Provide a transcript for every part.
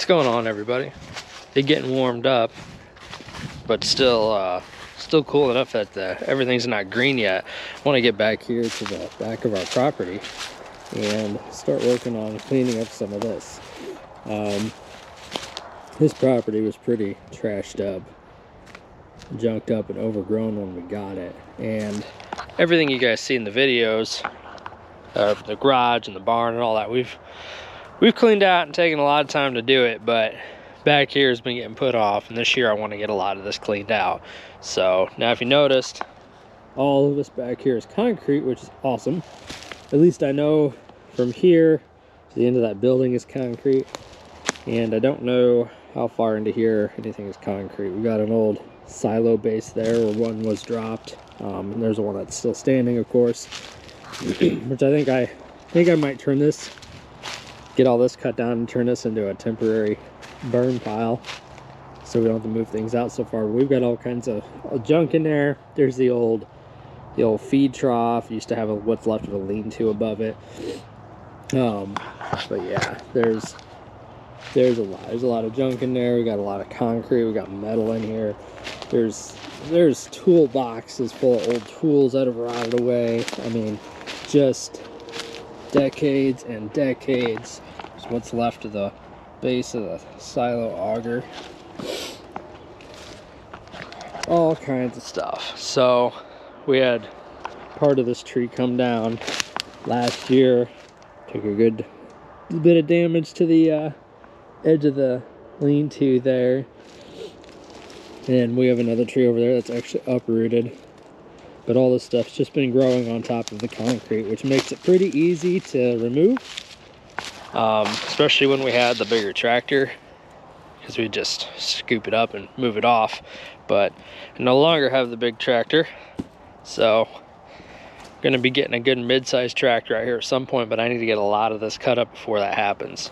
going on, everybody? It's getting warmed up, but still cool enough that everything's not green yet. I want to get back here to the back of our property and start working on cleaning up some of this. This property was pretty trashed up, junked up and overgrown when we got it, and everything you guys see in the videos, the garage and the barn and all that, we've cleaned out and taken a lot of time to do it, but back here has been getting put off, and this year I want to get a lot of this cleaned out. So now, if you noticed, all of this back here is concrete, which is awesome. At least I know from here to the end of that building is concrete, and I don't know how far into here anything is concrete. We got an old silo base there where one was dropped. And there's one that's still standing, of course, which I think I might turn this, get all this cut down and turn this into a temporary burn pile so we don't have to move things out so far. We've got all kinds of junk in there. There's the old feed trough. Used to have what's left of a lean-to above it. But yeah, there's a lot of junk in there. We got a lot of concrete. We got metal in here. There's toolboxes full of old tools that have rotted away. I mean, just decades and decades. It's what's left of the base of the silo auger. All kinds of stuff. So we had part of this tree come down last year. Took a good bit of damage to the edge of the lean-to there, and we have another tree over there that's actually uprooted. But all this stuff's just been growing on top of the concrete, which makes it pretty easy to remove, especially when we had the bigger tractor, because we just scoop it up and move it off. But I no longer have the big tractor, so I'm gonna be getting a good mid-sized tractor out here at some point, but I need to get a lot of this cut up before that happens.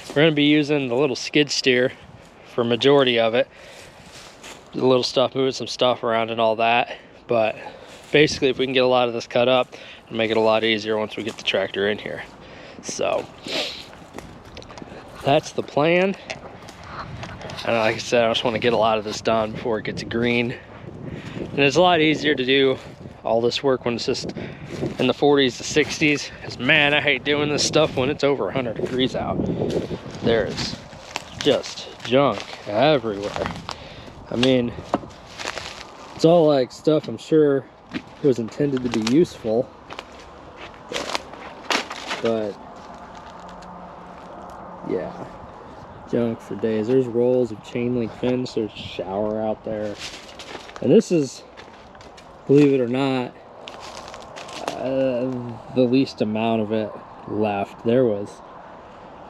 We're gonna be using the little skid steer for majority of it. The little stuff, moving some stuff around and all that. But basically, if we can get a lot of this cut up, it'll make it a lot easier once we get the tractor in here. So that's the plan. And like I said, I just want to get a lot of this done before it gets green. And it's a lot easier to do all this work when it's just in the 40s to 60s. Because man, I hate doing this stuff when it's over 100 degrees out. There's just junk everywhere. I mean, it's all like stuff I'm sure was intended to be useful, but yeah, junk for days. There's rolls of chain link fence. There's a shower out there, and this is, believe it or not, the least amount of it left. There was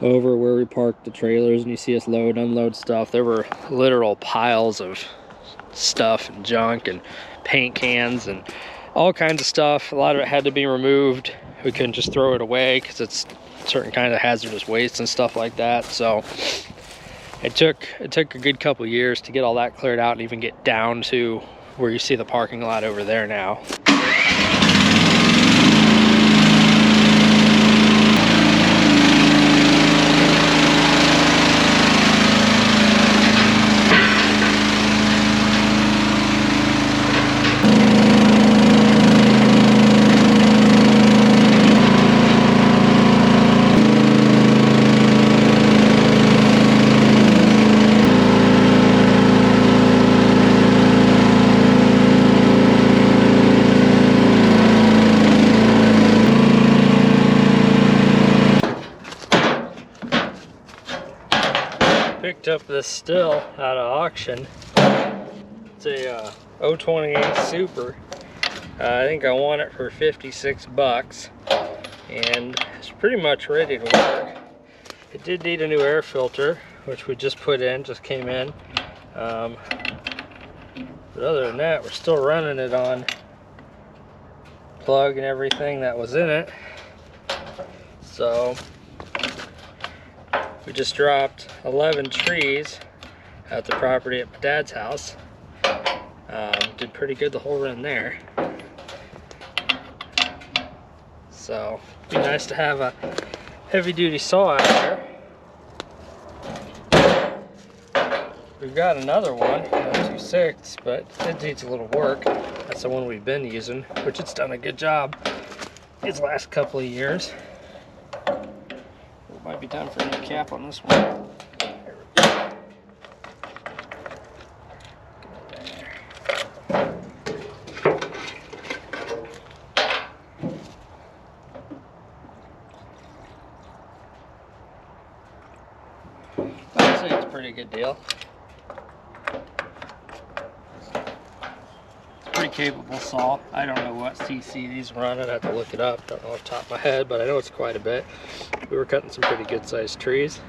over where we parked the trailers and you see us load, unload stuff. There were literal piles of stuff and junk and paint cans and all kinds of stuff. A lot of it had to be removed. We couldn't just throw it away because it's certain kind of hazardous waste and stuff like that. So it took a good couple years to get all that cleared out and even get down to where you see the parking lot over there now. Picked up this still out of auction. It's a 028 Super. I think I won it for 56 bucks, and it's pretty much ready to work. It did need a new air filter, which we just put in, just came in. But other than that, we're still running it on plug and everything that was in it. So we just dropped 11 trees at the property at my dad's house. Did pretty good the whole run there. So it'd be nice to have a heavy duty saw out there. we've got another one, 2/6, but it needs a little work. That's the one we've been using, which it's done a good job these last couple of years. It might be time for a new cap on this one. I'd say it's a pretty good deal. It's a pretty capable saw. I don't know what CC these run. I'd have to look it up. Don't know off the top of my head, but I know it's quite a bit. We were cutting some pretty good sized trees.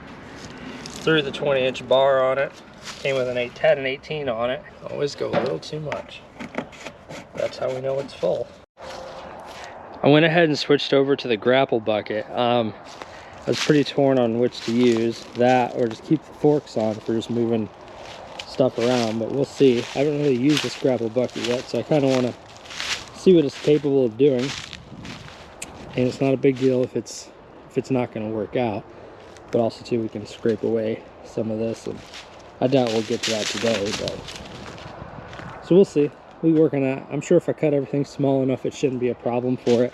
Threw the 20-inch bar on it. Came with an 18 on it. Always go a little too much. That's how we know it's full. I went ahead and switched over to the grapple bucket. I was pretty torn on which to use, that or just keep the forks on for just moving stuff around, but we'll see. I haven't really used this grapple bucket yet, so I kind of want to see what it's capable of doing. And it's not a big deal if it's not going to work out, but also too we can scrape away some of this, and I doubt we'll get to that today, but so we'll see. We work on that. I'm sure if I cut everything small enough, it shouldn't be a problem for it.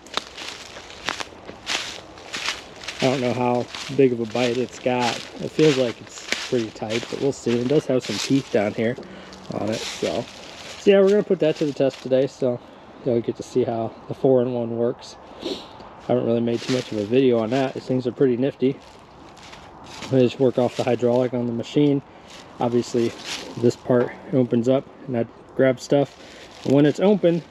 I don't know how big of a bite it's got. It feels like it's pretty tight, but we'll see. It does have some teeth down here on it, so yeah, we're gonna put that to the test today, so you'll get to see how the 4-in-1 works. I haven't really made too much of a video on that. These things are pretty nifty. I just work off the hydraulic on the machine. Obviously, this part opens up and that grabs stuff. And when it's open,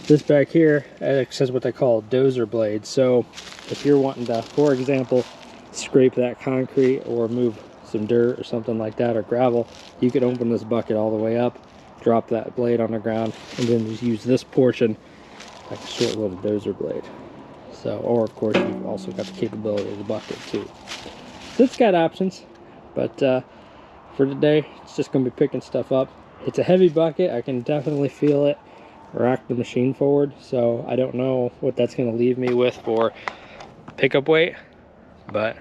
this back here acts as what they call a dozer blade. So if you're wanting to, for example, scrape that concrete or move some dirt or something like that, or gravel, you could open this bucket all the way up, drop that blade on the ground, and then just use this portion like a short little dozer blade. So, or of course, you've also got the capability of the bucket too. So it's got options, but for today, it's just going to be picking stuff up. It's a heavy bucket. I can definitely feel it rock the machine forward, so I don't know what that's going to leave me with for pickup weight, but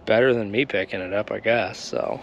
better than me picking it up, I guess. So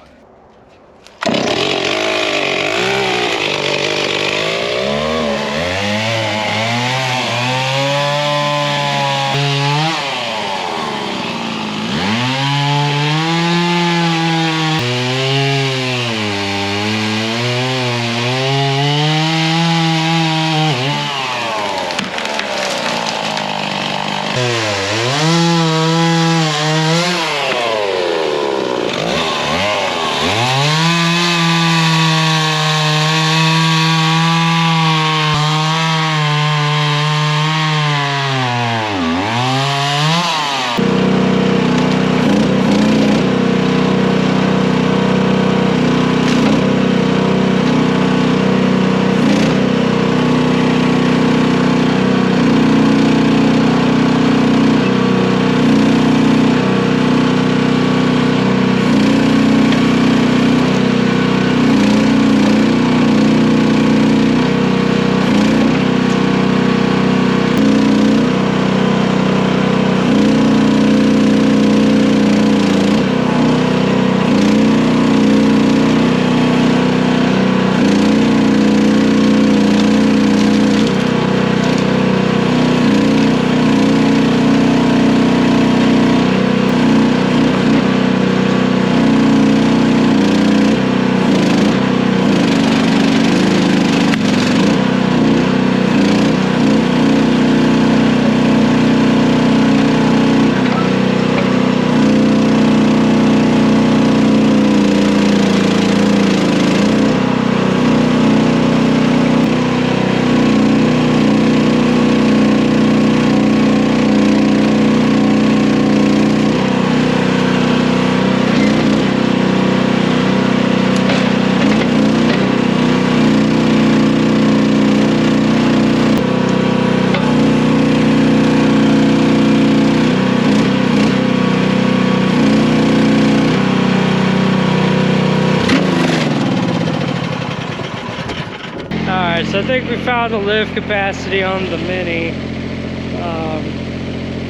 so I think we found the lift capacity on the Mini.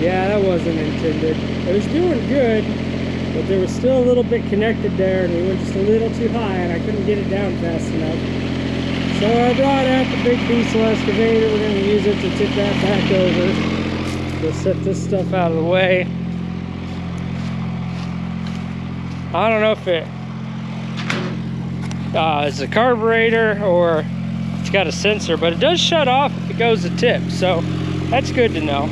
Yeah, that wasn't intended. It was doing good. but there was still a little bit connected there, and we went just a little too high, and I couldn't get it down fast enough. So I brought out the big diesel excavator. We're going to use it to tip that back over. We'll set this stuff out of the way. I don't know if it is a carburetor or it's got a sensor, but it does shut off if it goes to tip, so that's good to know.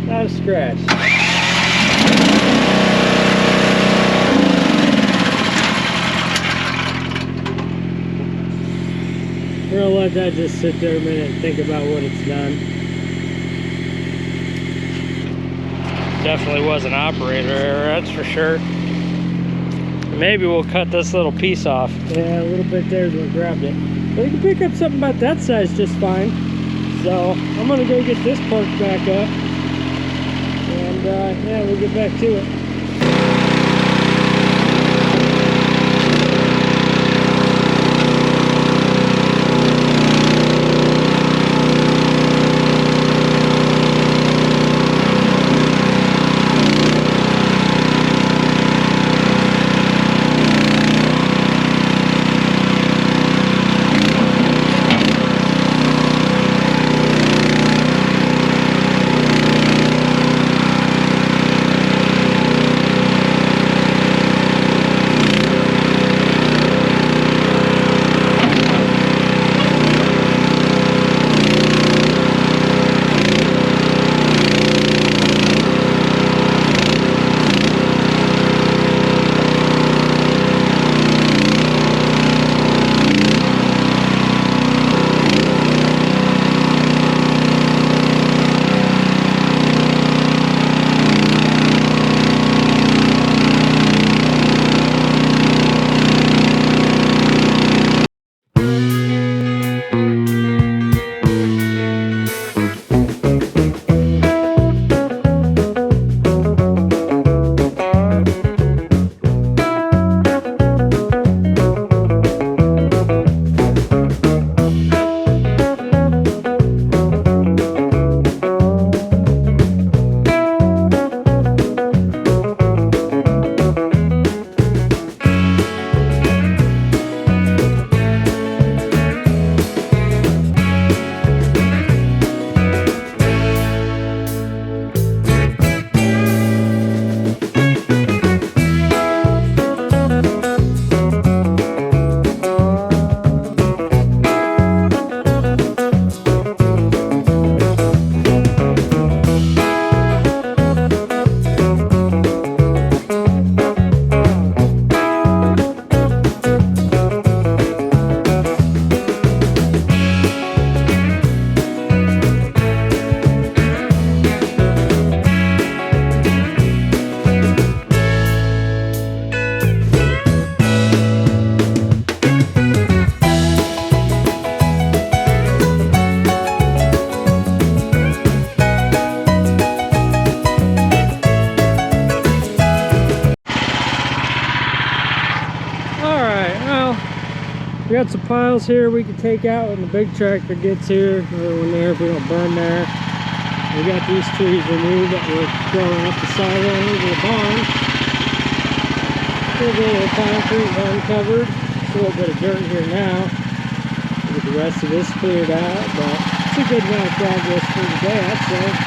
Not a scratch. We're gonna let that just sit there a minute and think about what it's done. Definitely was an operator error, that's for sure. Maybe we'll cut this little piece off. Yeah, a little bit there is what grabbed it. But you can pick up something about that size just fine. So I'm gonna go get this parked back up. And yeah, we'll get back to it. We got some piles here we can take out when the big tractor gets here, or when if we don't burn there. We got these trees removed that were growing up the sideline over the barn. Still a little concrete uncovered. Just a little bit of dirt here now. We'll get the rest of this cleared out, but it's a good amount of progress for today, I'd say.